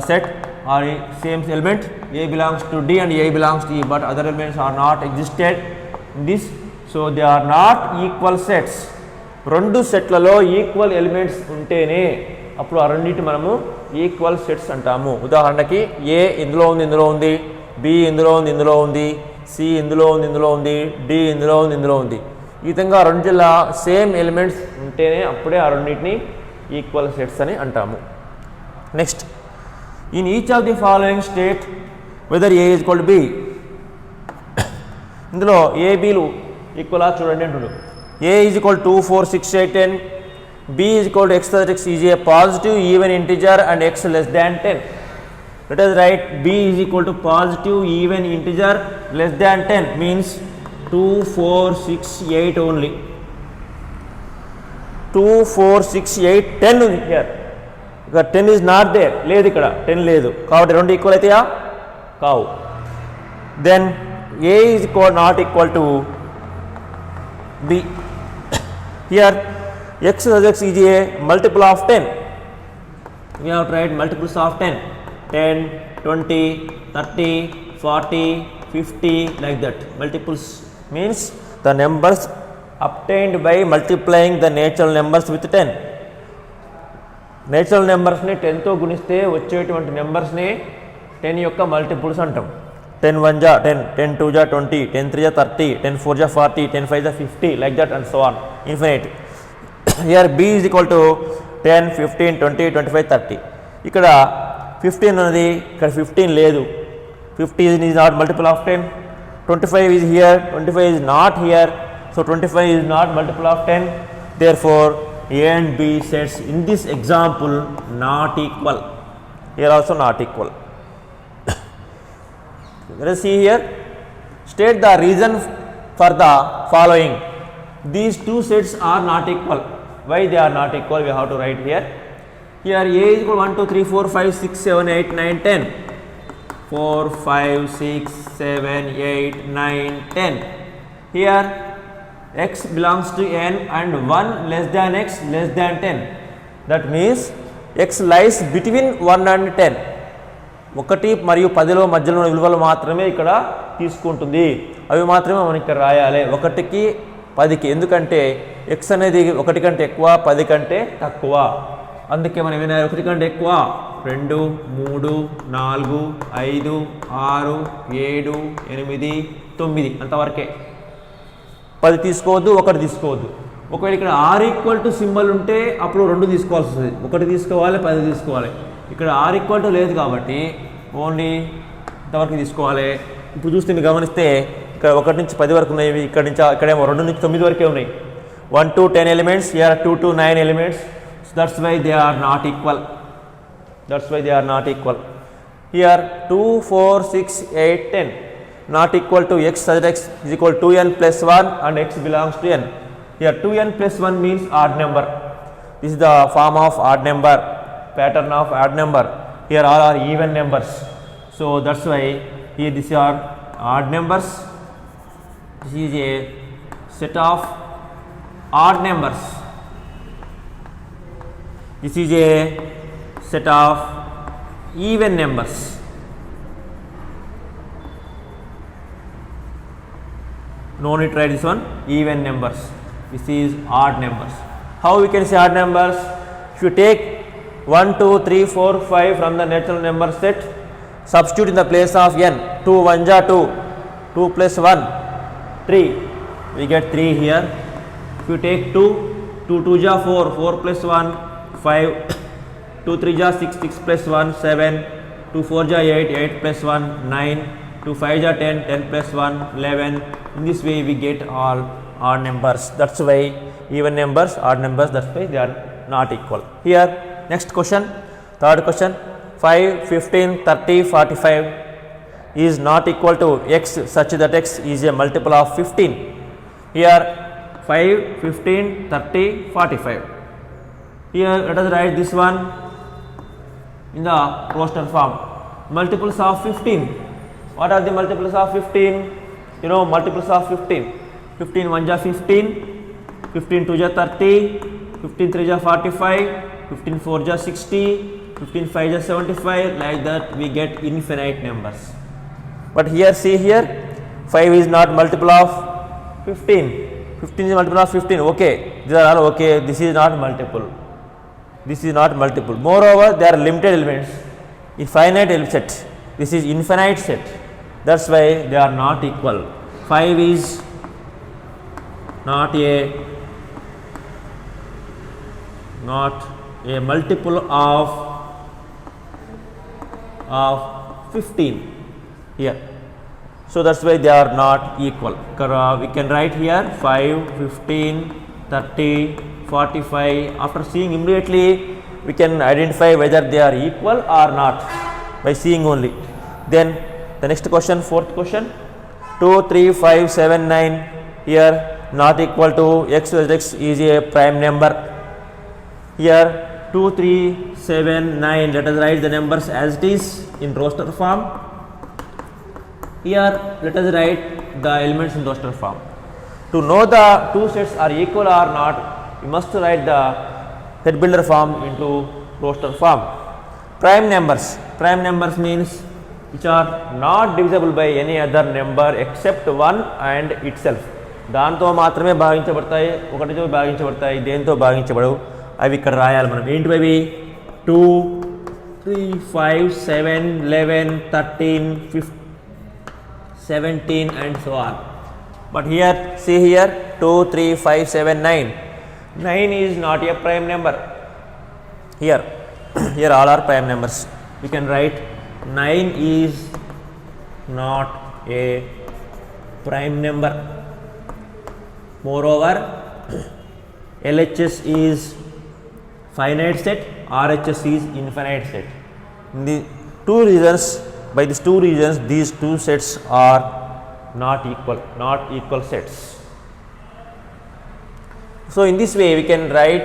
set or same element. A belongs to D and A belongs to E, but other elements are not existed in this, so they are not equal sets. రెండు సెట్లలో equal elements ఉంటేనే అప్పుడు ఆ రెండింటి మనము equal sets అంటాము. ఉదాహరణకి ఏ ఇందులో ఉంది, ఇందులో ఉంది, బి ఇందులో ఉంది, ఇందులో ఉంది, సి ఇందులో ఉంది, ఇందులో ఉంది, డి ఇందులో ఉంది, ఇందులో ఉంది. ఈ విధంగా రెండులా సేమ్ ఎలిమెంట్స్ ఉంటేనే అప్పుడే ఆ రెండింటిని ఈక్వల్ సెట్స్ అని అంటాము. Next, in each of the following state whether A is equal to be. ఇందులో ఏబీలు ఈక్వల్ చూడండి అంటుడు. A is equal to 2, 4, 6, 8, 10. B is equal to x plus x is a positive even integer and x less than 10. Let us write B is equal to positive even integer less than 10 means 2, 4, 6, 8 only. 2, 4, 6, 8, 10 ఉంది here. ఇక్కడ 10 is not there, లేదు ఇక్కడ 10 లేదు కాబట్టి రెండు equal అవుతాయా? కావు. Then A is equal not equal to B. Here x plus x is a multiple of 10. We have tried multiples of 10. 10, 20, 30, 40, 50 like that. Multiples means the numbers obtained by multiplying the natural numbers with 10. Natural numbers ని 10 తో గుణిస్తే వచ్చేటువంటి numbers ని 10 యొక్క multiples అంటాం. 10 1 ja 10, 10 2 ja 20, 10 3 ja 30, 10 4 ja 40, 10 5 ja 50 like that and so on infinite. Here B is equal to 10, 15, 20, 25, 30. ఇక్కడ 15 ఉన్నది, ఇక్కడ 15 లేదు. 50 is not multiple of 10. 25 is here, 25 is not here. So 25 is not multiple of 10. Therefore A and B sets in this example not equal. Here also not equal. Let us see here. State the reason for the following. These two sets are not equal. Why they are not equal? We have to write here. Here A is equal to 1, 2, 3, 4, 5, 6, 7, 8, 9, 10. 4, 5, 6, 7, 8, 9, 10. Here x belongs to n and 1 less than x less than 10. That means x lies between 1 and 10. 1 మరియు 10లో మధ్యలో ఉన్న విలువలు మాత్రమే ఇక్కడ తీసుకుంటుంది. అవి మాత్రమే మనం ఇక్కడ రాయాలి 1కి 10కి. ఎందుకంటే x అనేది 1 కంటే ఎక్కువ 10 కంటే తక్కువ. అందుకే మనం ఏమైనా 1 కంటే ఎక్కువ 2, 3, 4, 5, 6, 7, 8, 9 అంతవరకే. 10 తీసుకోవద్దు, 1 తీసుకోవద్దు. ఒకవేళ ఇక్కడ ఆర్ ఈక్వల్ టు సింబల్ ఉంటే అప్పుడు 2 తీసుకోవాల్సి వస్తుంది. 1 తీసుకోవాలి, 10 తీసుకోవాలి. ఇక్కడ ఆర్ ఈక్వల్ టు లేదు కాబట్టి ఓన్లీ ఇంతవరకు తీసుకోవాలి. ఇప్పుడు చూస్తే మీరు గమనిస్తే ఇక్కడ 1 నుంచి 10 వరకు ఉన్నాయి, ఇక్కడేమో 2 నుంచి 9 వరకే ఉన్నాయి. 1 to 10 elements, here 2 to 9 elements. So that's why they are not equal. That's why they are not equal. Here 2, 4, 6, 8, 10 not equal to x such that x is equal to 2n plus 1 and x belongs to n. Here 2n plus 1 means odd number. This is the form of odd number, pattern of odd number. Here all are even numbers. So that's why here these are odd numbers. This is a set of odd numbers. This is a set of even numbers. No need to write this one, even numbers. This is odd numbers. How we can say odd numbers? If you take 1, 2, 3, 4, 5 from the natural number set, substitute in the place of n. 2 1 ja 2, 2 plus 1, 3. We get 3 here. If you take 2, 2 2 ja 4, 4 plus 1, 5, 2 3 ja 6, 6 plus 1, 7, 2 4 ja 8, 8 plus 1, 9, 2 5 ja 10, 10 plus 1, 11. In this way we get all odd numbers. That's why even numbers, odd numbers, that's why they are not equal. Here Next question, third question. 5, 15, 30, 45 is not equal to x such that x is a multiple of 15. Here 5, 15, 30, 45. Here let us write this one in the roster form. Multiples of 15. What are the multiples of 15? You know multiples of 15. 15 1 ja 15, 15 2 ja 30, 15 3 ja 45, 15 4 ja 60, 15 5 ja 75. Like that we get infinite numbers. But here see here 5 is not multiple of 15. 15 is multiple of 15. Okay, these are all okay. This is not multiple. This is not multiple. Moreover, they are limited elements. A finite set. This is infinite set. That's why they are not equal. 5 is not a multiple of 15 here. So that's why they are not equal. We can write here 5, 15, 30, 45. After seeing immediately we can identify whether they are equal or not by seeing only. Then the next question, fourth question, 2, 3, 5, 7, 9 here not equal to x is a prime number. Here 2, 3, 7, 9, let us write the numbers as it is in roster form. Here let us write the elements in roster form. To know the two sets are equal or not, we must write the set builder form into roster form. Prime numbers means which are not divisible by any other number except 1 and itself. దాంతో మాత్రమే భాగించబడతాయి, ఒకటితో భాగించబడతాయి, దేంతో భాగించబడవు. అవి ఇక్కడ రాయాలి మనం. ఏంటివి అవి? 2, 3, 5, 7, 11, 13, 15, 17 and so on. But here see here 2, 3, 5, 7, 9. 9 is not a prime number. Here all are prime numbers. We can write 9 is not a prime number. Moreover, LHS is finite set, RHS is infinite set. By these two reasons, these two sets are not equal sets. So in this way we can write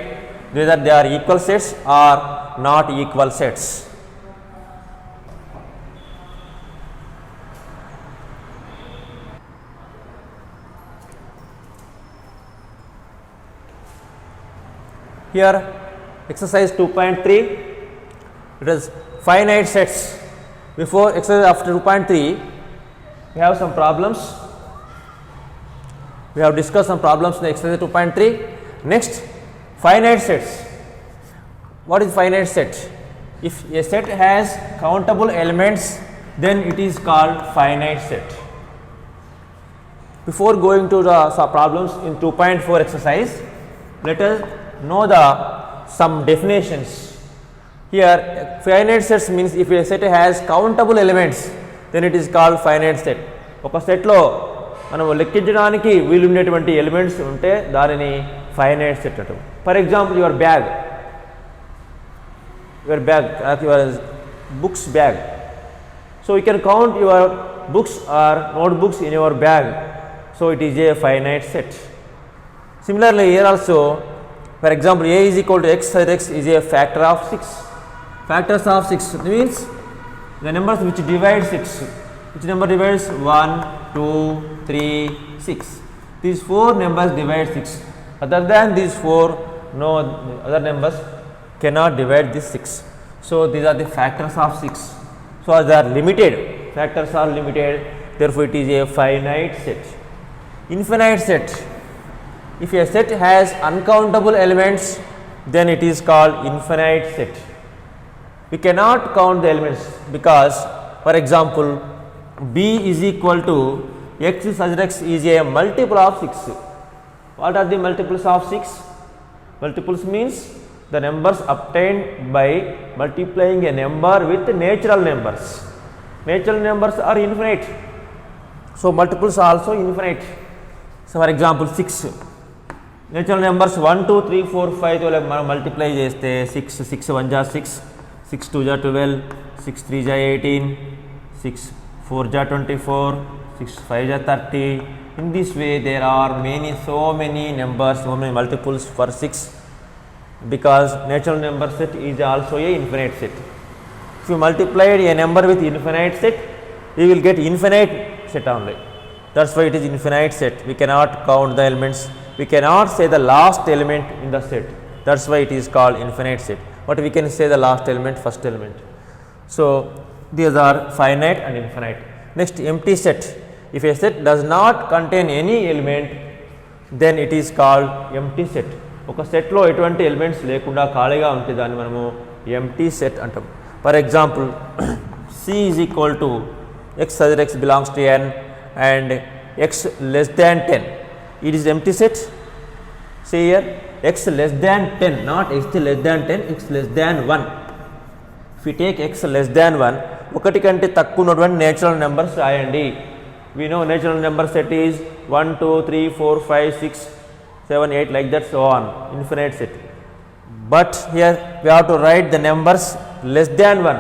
whether they are equal sets or not equal sets. Here exercise 2.3, it is finite sets. Before exercise after 2.3, we have some problems. We have discussed some problems in exercise 2.3. Next, finite sets. What is finite set? If a set has countable elements, then it is called finite set. Before going to the problems in 2.4 exercise, let us know some definitions. Here finite sets means if a set has countable elements, then it is called finite set. ఒక సెట్లో మనం లెక్కించడానికి వీలున్నటువంటి elements ఉంటే దానిని finite set అంటాం. For example your bag your books bag. So you can count your books or notebooks in your bag. So it is a finite set. Similarly here also, for example, a is equal to x, x is a factor of 6. Factors of 6 means the numbers which divide 6. Which number divides? 1, 2, 3, 6. These 4 numbers divide 6. Other than these 4, no other numbers cannot divide this 6. So these are the factors of 6. So as they are limited, factors are limited, therefore it is a finite set. Infinite set. If a set has uncountable elements, then it is called infinite set. We cannot count the elements because, for example, b is equal to x such that x is a multiple of 6. What are the multiples of 6? Multiples means the numbers obtained by multiplying a number with natural numbers. Natural numbers are infinite. So multiples are also infinite. So for example 6. Natural numbers 1 2 3 4 5 తో మనం multiply చేస్తే 6 6 1 జా 6 6 2 జా 12 6 3 జా 18 6 4 జా 24 6 5 జా 30. In this way there are so many numbers, so many multiples for 6, because natural number set is also a infinite set. If you multiplied a number with infinite set, you will get infinite set only. That's why it is infinite set. We cannot count the elements. We cannot say the last element in the set. That's why it is called infinite set. But we can say the last element, first element. So these are finite and infinite. Next, empty set. If a set does not contain any element, then it is called empty set. ఒక సెట్లో ఎటువంటి elements లేకుండా ఖాళీగా ఉంటే దాన్ని మనము empty set అంటాం. For example, C is equal to x such that x belongs to n and x less than 10. It is empty set. See here, x less than 10, not x less than 10, x less than 1. If you take x less than 1, ఒకటి కంటే తక్కువ ఉన్నటువంటి natural numbers రాయండి. We know natural number set is 1 2 3 4 5 6 7 8 like that, so on, infinite set. But here we have to write the numbers less than 1,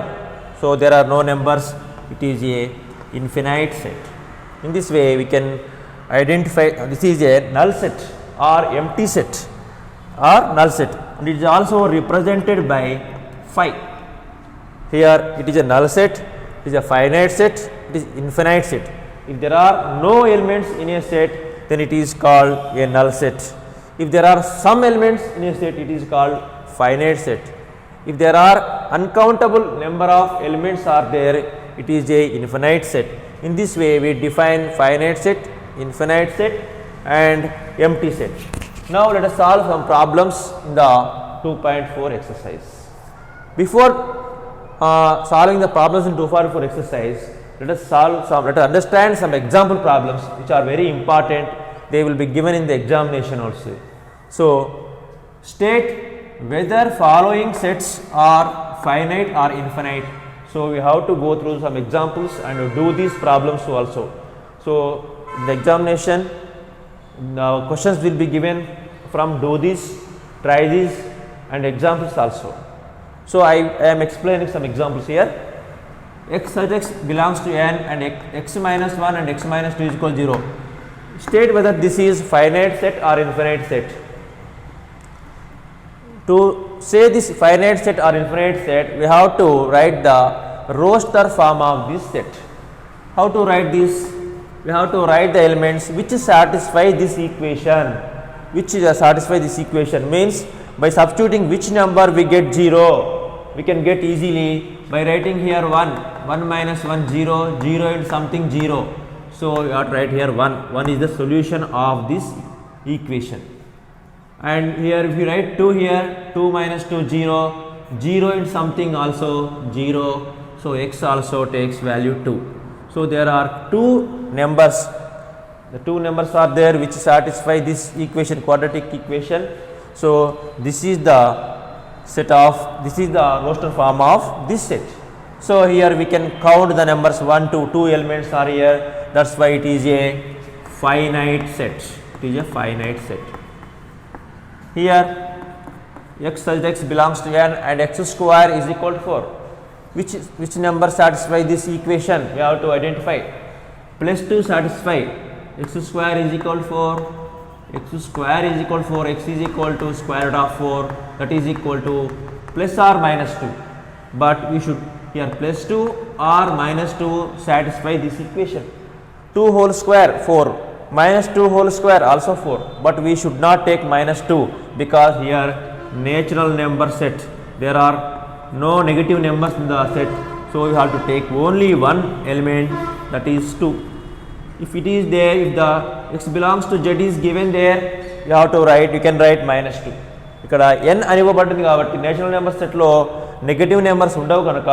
so there are no numbers. It is a infinite set. In this way we can identify this is a null set or empty set or null set, and it is also represented by phi. Here it is a null set, it is a finite set, it is infinite set. If there are no elements in a set, then it is called a null set. If there are some elements in a set, it is called finite set. If there are uncountable number of elements are there, it is a infinite set. In this way we define finite set, infinite set and empty set. Now let us solve some problems in the 2.4 exercise. Before solving the problems in 2.4 exercise, let us understand some example problems which are very important. They will be given in the examination also. So state whether following sets are finite or infinite. So we have to go through some examples and do these problems also. So in the examination, the questions will be given from do this, try this and examples also. So I am explaining some examples here. X such x belongs to n and x minus 1 and x minus 2 is equal to 0. State whether this is finite set or infinite set. To say this finite set or infinite set, we have to write the roster form of this set. How to write this? We have to write the elements which satisfy this equation. Which satisfy this equation means by substituting which number we get 0. We can get easily by writing here 1, 1 minus 1 0, 0 and something 0. So you have to write here 1 is the solution of this equation. And here if you write 2 here, 2 minus 2 0, 0 and something also 0. So x also takes value 2. So there are two numbers, the two numbers are there which satisfy this equation, quadratic equation. So this is the set of, this is the roster form of this set. So here we can count the numbers 1 to 2 elements are here. That's why it is a finite set. It is a finite set. Here x such x belongs to n and x square is equal to 4. Which number satisfy this equation? We have to identify. Plus 2 satisfy. X square is equal to 4. X square is equal to 4. X is equal to square root of 4. That is equal to plus or minus 2. But we should here plus 2 or minus 2 satisfy this equation. 2 whole square 4. Minus 2 whole square also 4. But we should not take minus 2 because here natural number set. There are no negative numbers in the set. So we have to take only one element, that is 2. If it is there, if the x belongs to z is given there, you have to write, you can write minus 2. ఇక్కడ n అని ఇవ్వబడింది కాబట్టి natural number సెట్లో negative numbers ఉండవు కనుక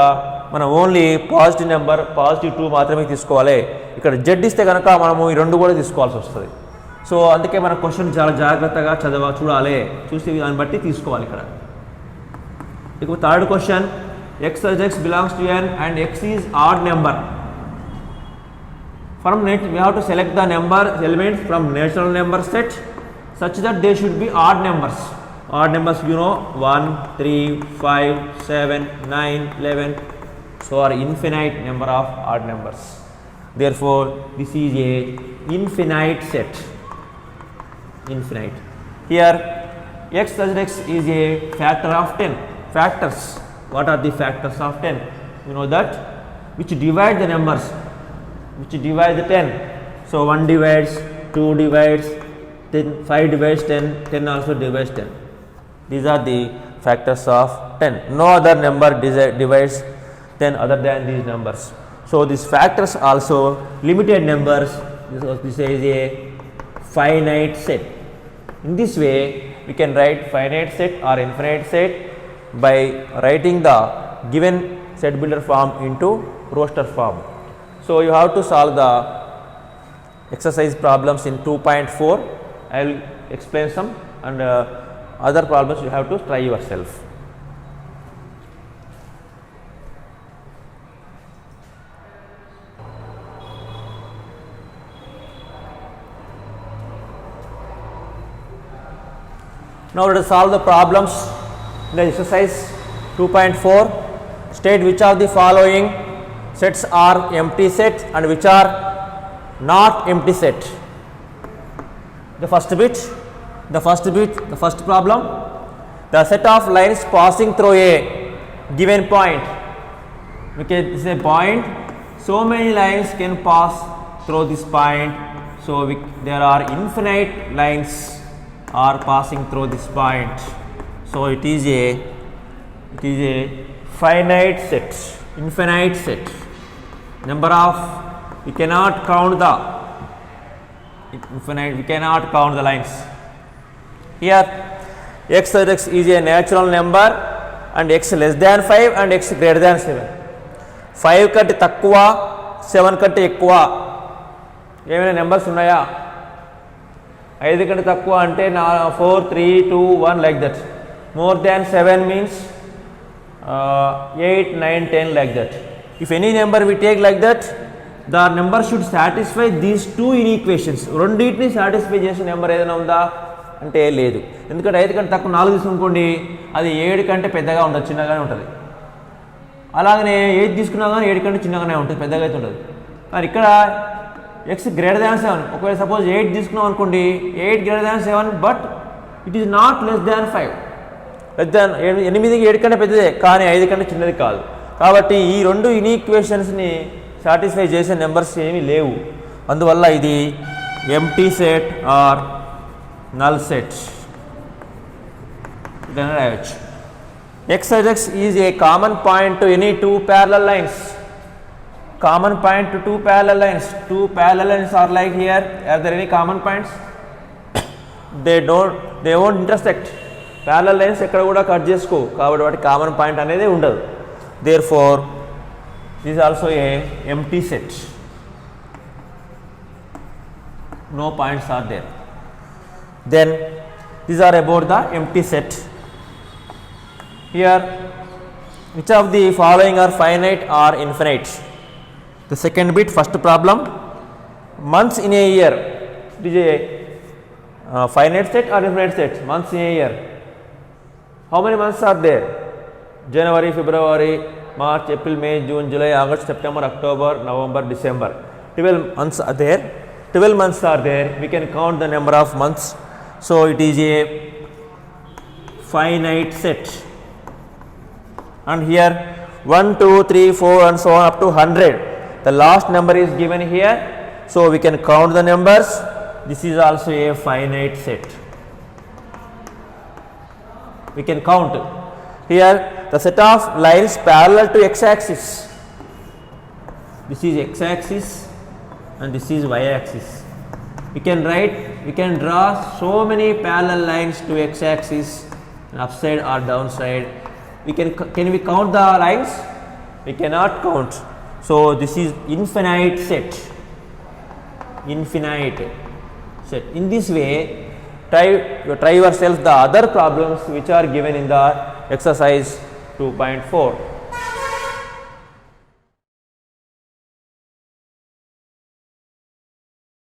మనం only positive number positive 2 మాత్రమే తీసుకోవాలి. ఇక్కడ z ఇస్తే కనుక మనము ఈ రెండు కూడా తీసుకోవాల్సి వస్తుంది. సో అందుకే మన క్వశ్చన్ చాలా జాగ్రత్తగా చూడాలి, చూసి దాన్ని బట్టి తీసుకోవాలి. ఇక్కడ ఇక third question, x such x belongs to n and x is odd number. From we have to select the number elements from natural number set such that they should be odd numbers. Odd numbers, you know, 1, 3, 5, 7, 9, 11. So are infinite number of odd numbers. Therefore, this is a infinite set. Infinite. Here, x such x is a factor of 10. Factors. What are the factors of 10? You know that which divide the numbers, which divide the 10. So 1 divides, 2 divides, 10, 5 divides 10, 10 also divides 10. These are the factors of 10. No other number divides 10 other than these numbers. So these factors also limited numbers. This is a finite set. In this way, we can write finite set or infinite set by writing the given set builder form into roster form. So you have to solve the exercise problems in 2.4. I will explain some, and other problems you have to try yourself. Now let us solve the problems in the exercise 2.4. State which of the following sets are empty set and which are not empty set. The first problem, the set of lines passing through a given point. Okay, this is a point, so many lines can pass through this point. So there are infinite lines are passing through this point. So it is a finite set, infinite set. Number of, we cannot count the infinite, we cannot count the lines. Here x such x is a natural number and x less than 5 and x greater than 7. 5 కంటే తక్కువ 7 కంటే ఎక్కువ ఏమైనా numbers ఉన్నాయా? 5 కంటే తక్కువ అంటే 4, 3, 2, 1 like that. More than 7 means 8, 9, 10 like that. If any number we take like that, the number should satisfy these two inequations. రెండింటిని సాటిస్ఫై చేసే నెంబర్ ఏదైనా ఉందా అంటే లేదు. ఎందుకంటే 5 కంటే తక్కువ 4 తీసుకుంకోండి, అది 7 కంటే పెద్దగా ఉండదు, చిన్నగానే ఉంటుంది. అలాగనే 8 తీసుకున్నా కానీ 7 కంటే చిన్నగానే ఉంటుంది, పెద్దగా అయితే ఉంటుంది. కానీ ఇక్కడ ఎక్స్ గ్రేటర్ దాన్ 7, ఒకవేళ సపోజ్ 8 తీసుకున్నాం అనుకోండి, 8 greater than 7 but it is not less than 5. Less than 8కి 7 కంటే పెద్దదే కానీ 5 కంటే చిన్నది కాదు. కాబట్టి ఈ రెండు ఇన్ఈక్వేషన్స్ని సాటిస్ఫై చేసే నెంబర్స్ ఏమీ లేవు. అందువల్ల ఇది empty set or null set ఇదని రాయవచ్చు. X size x is a common point to any two parallel lines. Common point to two parallel lines. Two parallel lines are like here. Are there any common points? They won't intersect. Parallel lines ఎక్కడ కూడా cut చేసుకో, కాబట్టి వాటి common point అనేది ఉండదు. Therefore, this is also a empty set. No points are there. Then these are about the empty set. Here, which of the following are finite or infinite? The second bit, first problem, months in a year. It is a finite set or infinite set? Months in a year. How many months are there? January, February, March, April, May, June, July, August, September, October, November, December. 12 months are there. 12 months are there. We can count the number of months. So it is a finite set. And here 1, 2, 3, 4 and so on up to 100. The last number is given here, so we can count the numbers. This is also a finite set. We can count. Here the set of lines parallel to x-axis. This is x-axis and this is y-axis. We can draw so many parallel lines to x-axis, upside or downside. Can we count the lines? We cannot count. So this is infinite set. Infinite set. In this way, try yourself the other problems which are given in the exercise 2.4.